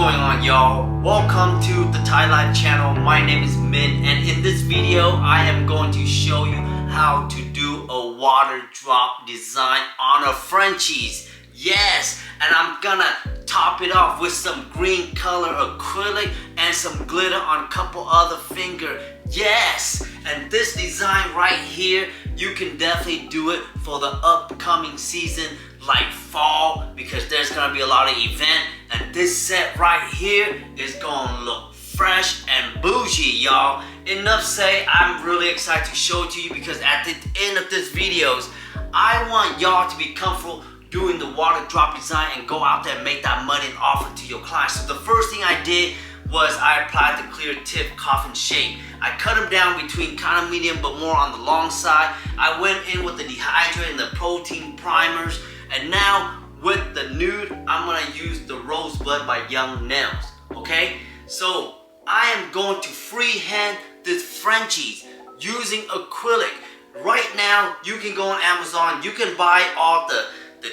going on, y'all? Welcome to the Thai Life channel. My name is Min, and in this video I am going to show you how to do a water drop design on a Frenchies. Yes, and I'm gonna top it off with some green color acrylic and some glitter on a couple other finger. Yes, and this design right here, you can definitely do it for the upcoming season like fall, because there's gonna be a lot of event, and this set right here is gonna look fresh and bougie, y'all. Enough say, I'm really excited to show it to you, because at the end of this videos, I want y'all to be comfortable doing the water drop design and go out there and make that money and offer it to your clients. So the first thing I did was I applied the clear tip coffin shape. I cut them down between kind of medium but more on the long side. I went in with the dehydrate and the protein primers, and now with the nude, I'm gonna use the Rosebud by Young Nails, okay? So I am going to freehand this Frenchies using acrylic. Right now, you can go on Amazon, you can buy all the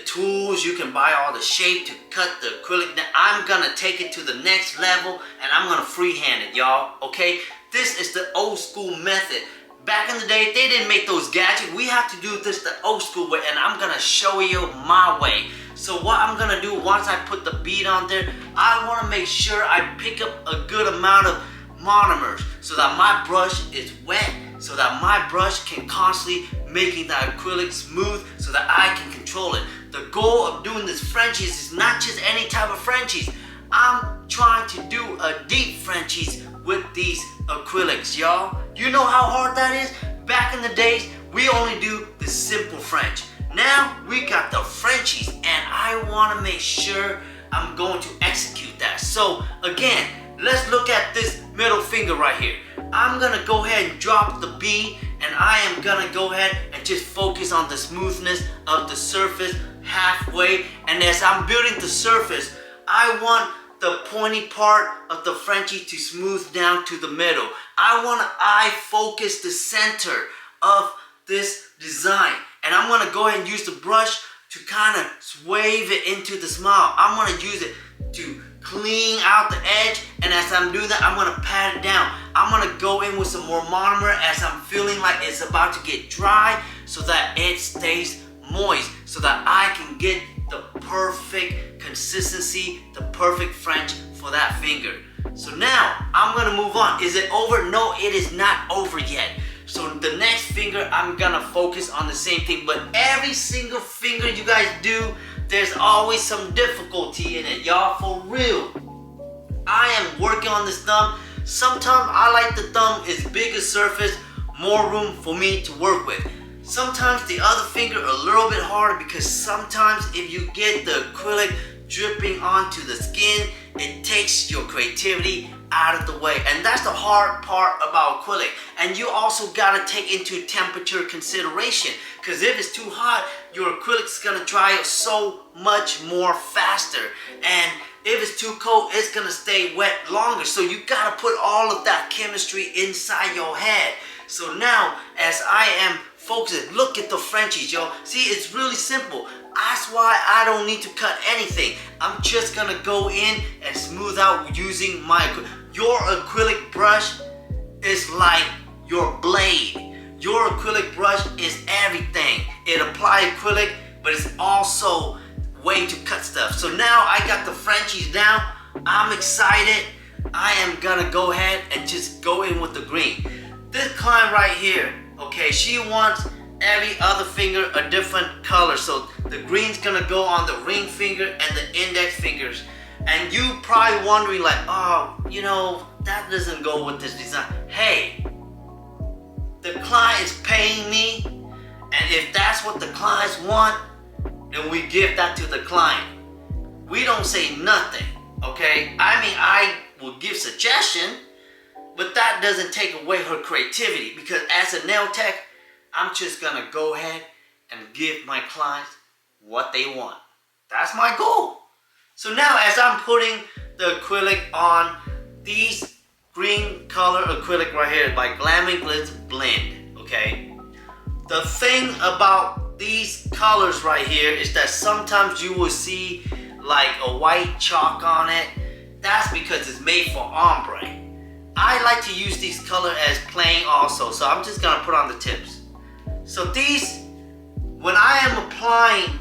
tools, you can buy all the shape to cut the acrylic. Now I'm gonna take it to the next level and I'm gonna freehand it, y'all, okay? This is the old school method. Back in the day, they didn't make those gadgets. We have to do this the old school way, and I'm gonna show you my way. So what I'm gonna do, once I put the bead on there, I wanna make sure I pick up a good amount of monomers so that my brush is wet, so that my brush can constantly making the acrylic smooth so that I can control it. The goal of doing this Frenchies is not just any type of Frenchies. I'm trying to do a deep Frenchies with these acrylics, y'all. You know how hard that is? Back in the days, we only do the simple French. Now, we got the Frenchies, and I wanna make sure I'm going to execute that. So, again, let's look at this middle finger right here. I'm gonna go ahead and drop the bead, and I am gonna go ahead and just focus on the smoothness of the surface halfway. And as I'm building the surface, I want the pointy part of the Frenchie to smooth down to the middle. I want to eye focus the center of this design. And I'm gonna go ahead and use the brush to kind of swave it into the smile. I'm gonna use it to clean out the edge, and as I'm doing that, I'm gonna pat it down. I'm gonna go in with some more monomer as I'm feeling like it's about to get dry, so that it stays moist, so that I can get the perfect consistency, the perfect French for that finger. So now I'm gonna move on. Is it over? No, it is not over yet. So the next finger, I'm gonna focus on the same thing, but every single finger you guys do, there's always some difficulty in it, y'all, for real. I am working on this thumb. Sometimes I like the thumb is bigger surface, more room for me to work with. Sometimes the other finger a little bit harder, because sometimes if you get the acrylic dripping onto the skin, it takes your creativity out of the way. And that's the hard part about acrylic. And you also gotta take into temperature consideration, because if it's too hot, your acrylic's gonna dry out so much more faster. And if it's too cold, it's gonna stay wet longer. So you gotta put all of that chemistry inside your head. So now, as I am focusing, look at the Frenchies, y'all. See, it's really simple. That's why I don't need to cut anything. I'm just gonna go in and smooth out using my your acrylic brush is like your blade. Your acrylic brush is everything. It applies acrylic, but it's also way to cut stuff. So now I got the Frenchies down. I'm excited. I am gonna go ahead and just go in with the green. This client right here, okay, she wants every other finger a different color. So the green's gonna go on the ring finger and the index fingers. And you probably wondering like, oh, you know, that doesn't go with this design. Hey, the client is paying me, and if that's what the clients want, then we give that to the client. We don't say nothing, okay? I mean, I will give suggestion, but that doesn't take away her creativity, because as a nail tech, I'm just gonna go ahead and give my clients what they want. That's my goal. So now as I'm putting the acrylic on, these green color acrylic right here by Glam & Glitz Blend, okay? The thing about these colors right here is that sometimes you will see like a white chalk on it, that's because it's made for ombre. I like to use these colors as plain also, so I'm just gonna put on the tips. So these, when I am applying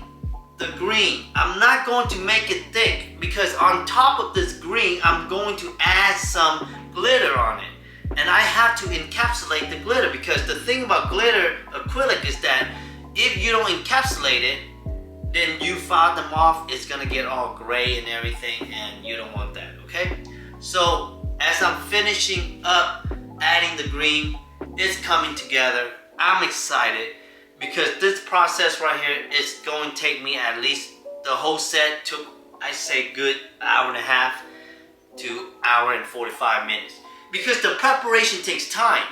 the green, I'm not going to make it thick because on top of this green, I'm going to add some glitter on it. And I have to encapsulate the glitter because the thing about glitter acrylic is that if you don't encapsulate it, then you file them off, it's gonna get all gray and everything, and you don't want that, okay? So as I'm finishing up adding the green, it's coming together. I'm excited because this process right here is going to take me at least, the whole set took, I say, good hour and a half to hour and 45 minutes. Because the preparation takes time.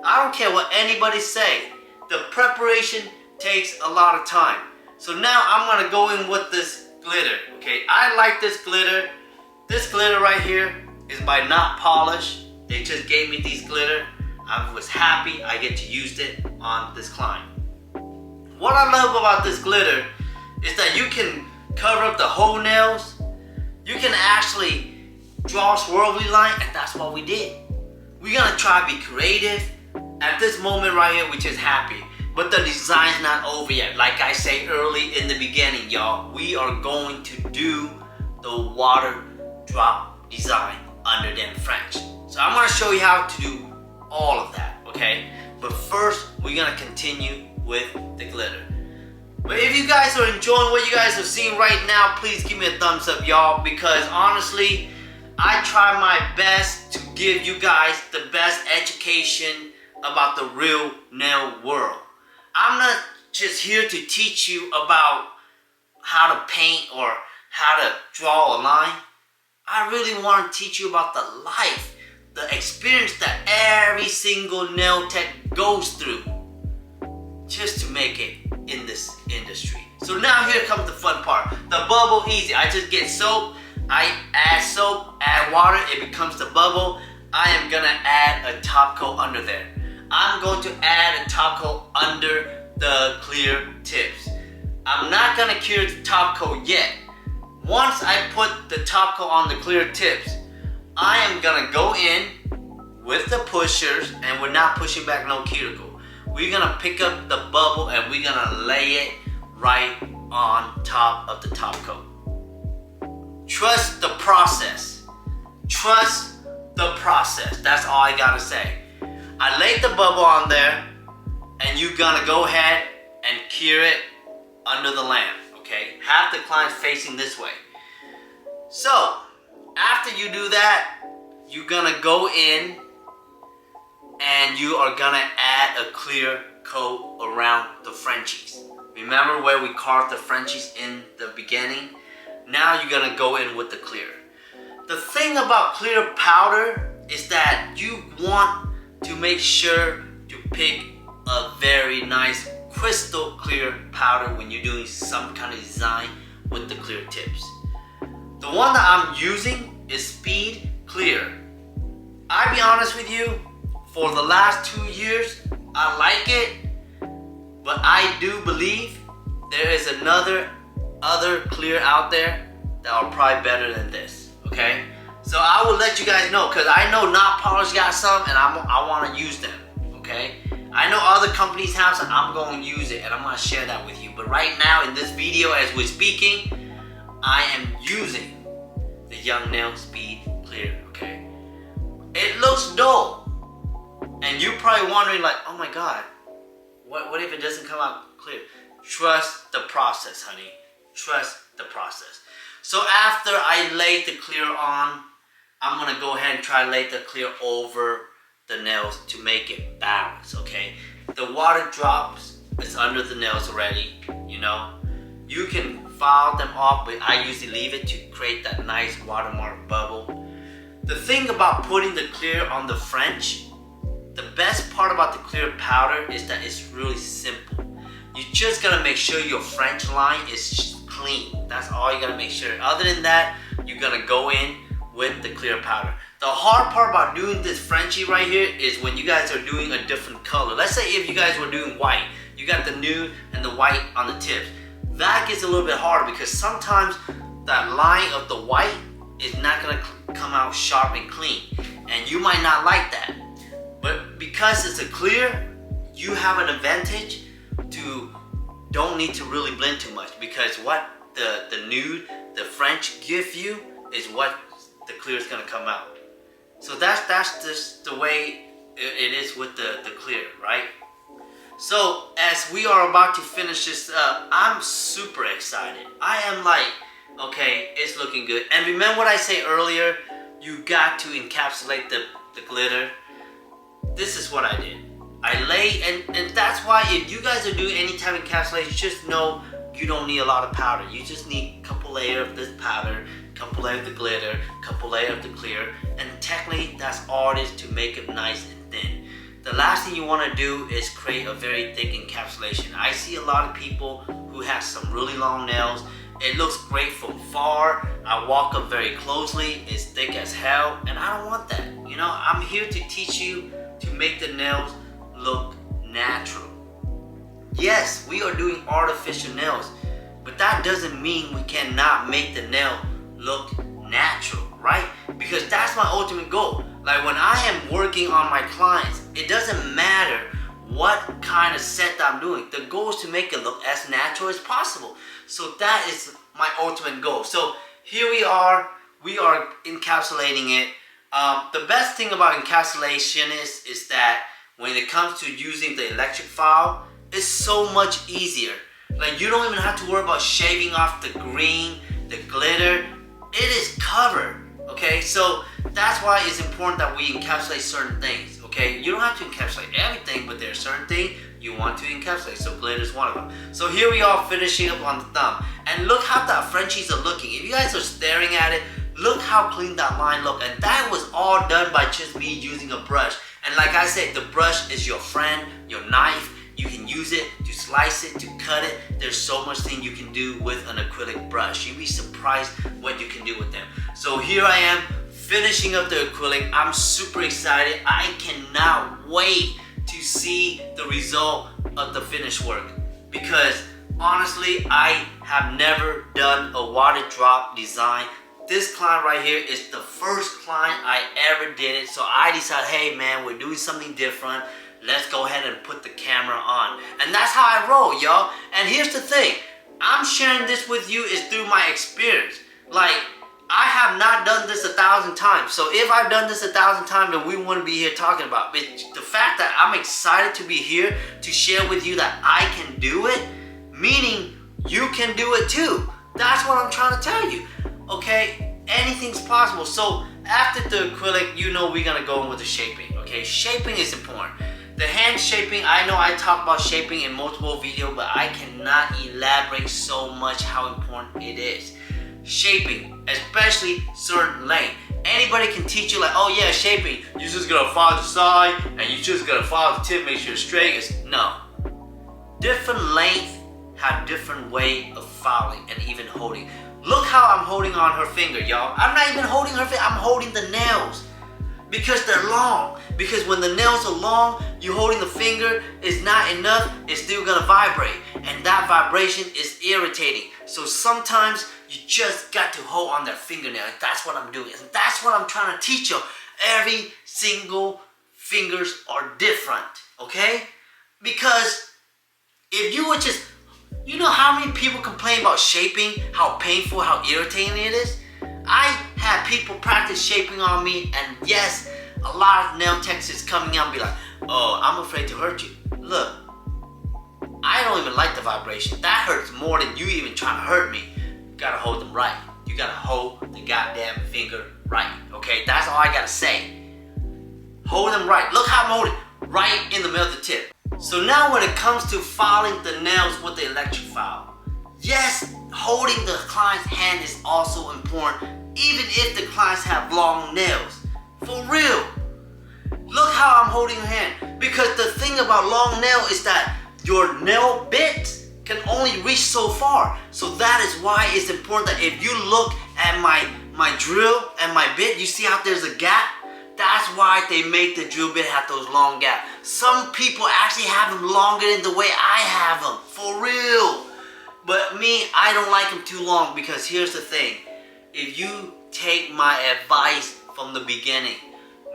I don't care what anybody say. The preparation takes a lot of time. So now I'm gonna go in with this glitter, okay? I like this glitter. This glitter right here is by Not Polish. They just gave me these glitter. I was happy I get to use it on this client. What I love about this glitter is that you can cover up the whole nails. You can actually draw a swirly line, and that's what we did. We're gonna try to be creative. At this moment right here, we're just happy. But the design's not over yet. Like I say early in the beginning, y'all, we are going to do the water drop design under them French. So I'm gonna show you how to do all of that, okay? But first, we're gonna continue with the glitter. But if you guys are enjoying what you guys are seeing right now, please give me a thumbs up, y'all, because honestly, I try my best to give you guys the best education about the real nail world. I'm not just here to teach you about how to paint or how to draw a line. I really want to teach you about the life, the experience that every single Nailtech goes through just to make it in this industry. So now here comes the fun part. The bubble, easy. I just get soap. I add soap, add water, it becomes the bubble. I am gonna add a top coat under there. I'm going to add a top coat under the clear tips. I'm not gonna cure the top coat yet. Once I put the top coat on the clear tips, I am gonna go in with the pushers, and we're not pushing back no cuticle. We're gonna pick up the bubble and we're gonna lay it right on top of the top coat. Trust the process. Trust the process. That's all I gotta say. I laid the bubble on there, and you're gonna go ahead and cure it under the lamp, okay? Have the client facing this way. So, after you do that, you're gonna go in and you are gonna add a clear coat around the Frenchies. Remember where we carved the Frenchies in the beginning? Now you're gonna go in with the clear. The thing about clear powder is that you want to make sure to pick a very nice crystal clear powder when you're doing some kind of design with the clear tips. The one that I'm using is Speed Clear. I'll be honest with you, for the last 2 years, I like it, but I do believe there is other clear out there that are probably better than this, okay? So I will let you guys know, because I know Not Polish got some and I want to use them, okay? I know other companies have some, I'm going to use it and I'm going to share that with you. But right now in this video as we're speaking, I am using the Young Nail Speed Clear, okay? It looks dull. And you're probably wondering like, oh my God, what if it doesn't come out clear? Trust the process, honey. Trust the process. So after I laid the clear on, I'm gonna go ahead and try to lay the clear over the nails to make it balance, okay? The water drops, it's under the nails already, you know? You can file them off, but I usually leave it to create that nice watermark bubble. The thing about putting the clear on the French, the best part about the clear powder is that it's really simple. You just gotta make sure your French line is clean. That's all you gotta make sure. Other than that, you're gonna go in with the clear powder. The hard part about doing this Frenchie right here is when you guys are doing a different color. Let's say if you guys were doing white, you got the nude and the white on the tips. That gets a little bit harder because sometimes that line of the white is not gonna come out sharp and clean. And you might not like that. But because it's a clear, you have an advantage to don't need to really blend too much, because what the nude, the French give you is what the clear is gonna come out. So that's just the way it is with the clear, right? So as we are about to finish this up, I'm super excited. I am like, okay, it's looking good. And remember what I said earlier, you got to encapsulate the glitter. This is what I did. I lay, and that's why if you guys are doing any type of encapsulation, just know you don't need a lot of powder. You just need a couple layers of this powder, couple layers of the glitter, couple layers of the clear, and technically that's all it is to make it nice and thin. The last thing you want to do is create a very thick encapsulation. I see a lot of people who have some really long nails. It looks great from far. I walk up very closely, it's thick as hell, and I don't want that. You know, I'm here to teach you to make the nails look natural. Yes, we are doing artificial nails, but that doesn't mean we cannot make the nail look natural, right? Because that's my ultimate goal. Like when I am working on my clients, it doesn't matter what kind of set that I'm doing. The goal is to make it look as natural as possible. So that is my ultimate goal. So here we are encapsulating it. The best thing about encapsulation is that when it comes to using the electric file, it's so much easier. Like you don't even have to worry about shaving off the green, the glitter. It is covered, okay? So that's why it's important that we encapsulate certain things, okay? You don't have to encapsulate everything, but there's certain things you want to encapsulate. So glitter is one of them. So here we are finishing up on the thumb. And look how the Frenchies are looking. If you guys are staring at it, look how clean that line look. And that was all done by just me using a brush. And like I said, the brush is your friend, your knife. You can use it to slice it, to cut it. There's so much thing you can do with an acrylic brush. You'd be surprised what you can do with them. So here I am finishing up the acrylic. I'm super excited. I cannot wait to see the result of the finished work, because honestly, I have never done a water drop design. This client right here is the first client I ever did it. So I decided, hey man, we're doing something different. Let's go ahead and put the camera on. And that's how I roll, y'all. And here's the thing. I'm sharing this with you is through my experience. Like, I have not done this 1,000 times. So if I've done this 1,000 times, then we wouldn't be here talking about it. The fact that I'm excited to be here to share with you that I can do it, meaning you can do it too. That's what I'm trying to tell you. Okay, anything's possible. So after the acrylic, you know we're gonna go in with the shaping. Okay, shaping is important. The hand shaping, I know I talk about shaping in multiple videos, but I cannot elaborate so much how important it is. Shaping, especially certain length. Anybody can teach you like, oh yeah, shaping, you just gotta follow the side and you just gotta follow the tip, make sure it's straight. No. Different length have different way of following and even holding. Look how I'm holding on her finger, y'all. I'm not even holding her finger, I'm holding the nails. Because they're long. Because when the nails are long, you holding the finger is not enough, it's still gonna vibrate. And that vibration is irritating. So sometimes you just got to hold on their fingernail. That's what I'm doing. And that's what I'm trying to teach you. Every single fingers are different, okay? Because if you would just, you know how many people complain about shaping, how painful, how irritating it is? I had people practice shaping on me, and yes, a lot of Nailtech is coming out and be like, oh, I'm afraid to hurt you. Look, I don't even like the vibration. That hurts more than you even trying to hurt me. You gotta hold them right. You gotta hold the goddamn finger right, okay? That's all I gotta say. Hold them right. Look how I'm holding right in the middle of the tip. So now when it comes to filing the nails with the electric file, yes, holding the client's hand is also important, even if the clients have long nails. For real. Look how I'm holding her hand. Because the thing about long nail is that your nail bit can only reach so far. So that is why it's important that if you look at my drill and my bit, you see how there's a gap? That's why they make the drill bit have those long gaps. Some people actually have them longer than the way I have them. For real. But me, I don't like them too long, because here's the thing. if you take my advice from the beginning,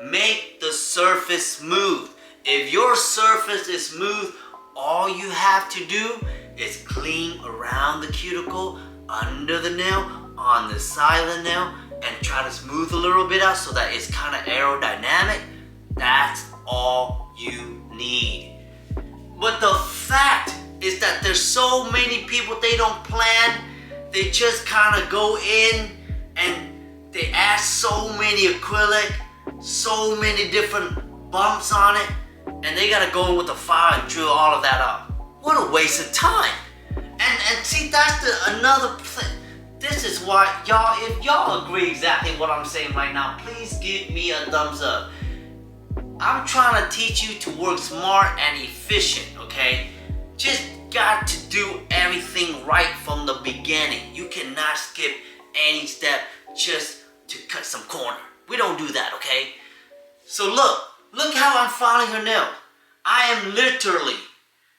make the surface smooth. If your surface is smooth, all you have to do is clean around the cuticle, under the nail, on the side of the nail, and try to smooth a little bit out so that it's kind of aerodynamic. That's all you need. But the fact is that there's so many people, they don't plan. They just kind of go in and they add so many acrylic, so many different bumps on it, and they gotta go in with a file and drill all of that up. What a waste of time. And see, that's another thing. This is why, y'all, if y'all agree exactly what I'm saying right now, please give me a thumbs up. I'm trying to teach you to work smart and efficient, okay? Just got to do everything right from the beginning. You cannot skip any step just to cut some corner. We don't do that, okay? So look how I'm filing her nail. I am literally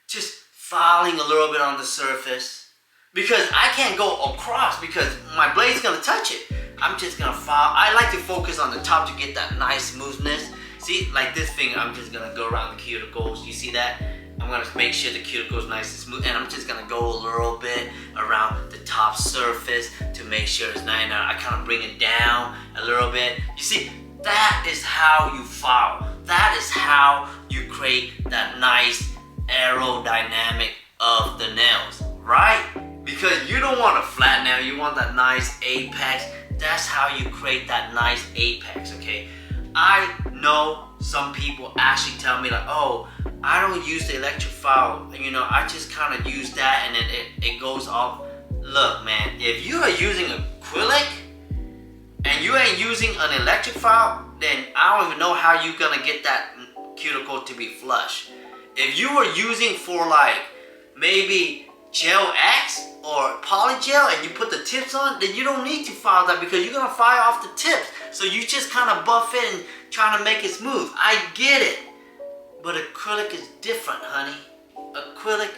just filing a little bit on the surface because I can't go across because my blade's gonna touch it. I'm just gonna file. I like to focus on the top to get that nice smoothness. See, like this finger, I'm just gonna go around the cuticles. You see that? I'm gonna make sure the cuticle is nice and smooth, and I'm just gonna go a little bit around the top surface to make sure it's nice. I kind of bring it down a little bit. You see, that is how you file. That is how you create that nice aerodynamic of the nails, right? Because you don't want a flat nail, you want that nice apex. That's how you create that nice apex, okay? I know some people actually tell me like, oh, I don't use the electric file, you know, I just kind of use that and then it goes off. Look, man, if you are using acrylic and you ain't using an electric file, then I don't even know how you're gonna get that cuticle to be flush. If you were using for like maybe Gel X or Polygel and you put the tips on, then you don't need to file that because you're gonna file off the tips. So you just kind of buff it and trying to make it smooth. I get it. But acrylic is different, honey. Acrylic,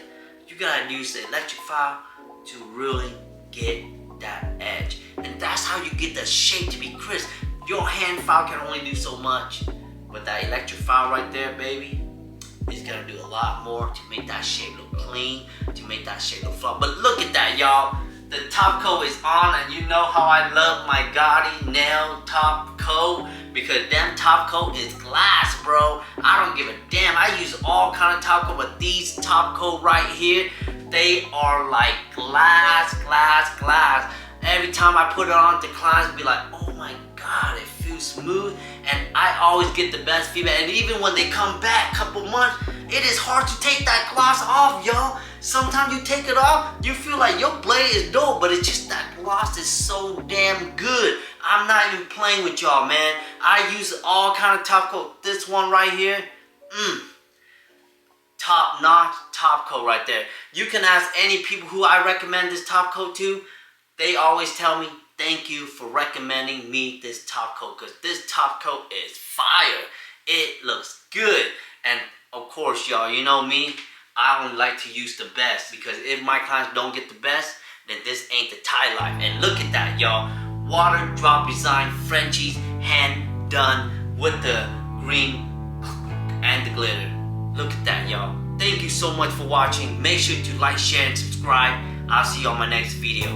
you gotta use the electric file to really get that edge. And that's how you get the shape to be crisp. Your hand file can only do so much. But that electric file right there, baby, is gonna do a lot more to make that shape look clean, to make that shape look fluff. But look at that, y'all. The top coat is on, and you know how I love my Gotti nail top coat because them top coat is glass, bro. I don't give a damn. I use all kind of top coat, but these top coat right here, they are like glass, glass, glass. Every time I put it on, the clients be like, oh my God, it feels smooth. And I always get the best feedback. And even when they come back a couple months, it is hard to take that gloss off, y'all. Sometimes you take it off, you feel like your blade is dope, but it's just that gloss is so damn good. I'm not even playing with y'all, man. I use all kind of top coat. This one right here, top notch top coat right there. You can ask any people who I recommend this top coat to. They always tell me, thank you for recommending me this top coat because this top coat is fire. It looks good. And of course, y'all, you know me, I only like to use the best because if my clients don't get the best, then this ain't the Thai life. And look at that, y'all. Water drop design Frenchies, hand done with the green and the glitter. Look at that, y'all. Thank you so much for watching. Make sure to like, share, and subscribe. I'll see you on my next video.